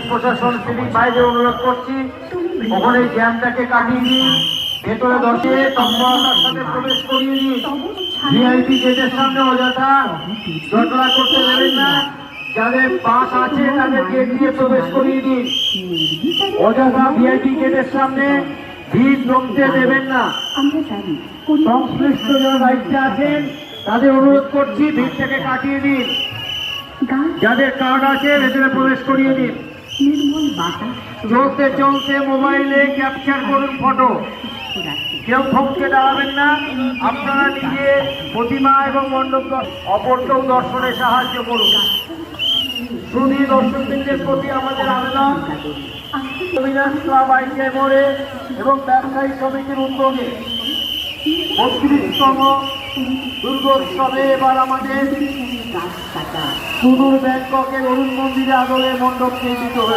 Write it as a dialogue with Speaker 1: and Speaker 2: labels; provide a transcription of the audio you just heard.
Speaker 1: প্রশাসন সিভিক বাইরে অনুরোধ করছি, ওখানে জ্যামটাকে কাটিয়ে দিন, ভেতরে দশে তৎপরতার সাথে প্রবেশ করিয়ে দিন। ভিআইপি গেটের সামনে অযথা জটলা করতে দেবেন না, যাদের পাস আছে তাদের গেট দিয়ে প্রবেশ করিয়ে দিন। অযথা ভিআইপি গেটের সামনে ভিড় জমতে দেবেন না। সংশ্লিষ্ট যারা দায়িত্বে আছেন তাদের অনুরোধ করছি ভিড়টাকে কাটিয়ে দিন, যাদের কার্ড আছে ভেতরে প্রবেশ করিয়ে দিন। চলতে চলতে মোবাইলে ক্যাপচার করুন ফটো, কেউ থমকে দাঁড়াবেন না। আপনারা নিজে প্রতিমা এবং মণ্ডপ অপরকেও দর্শনে সাহায্য করুন। শুধু দর্শকদের প্রতি আমাদের আবেদন, অবিনাশ ক্লাব আইটিআই মোড়ে এবং ব্যবসায়ী সমিতির উদ্যোগে ৩২তম দুর্গোৎসবে এবার আমাদের সুদূর ব্যাংককের অরুণ মন্দিরে আদলে মণ্ডপ নির্মিত হয়েছে।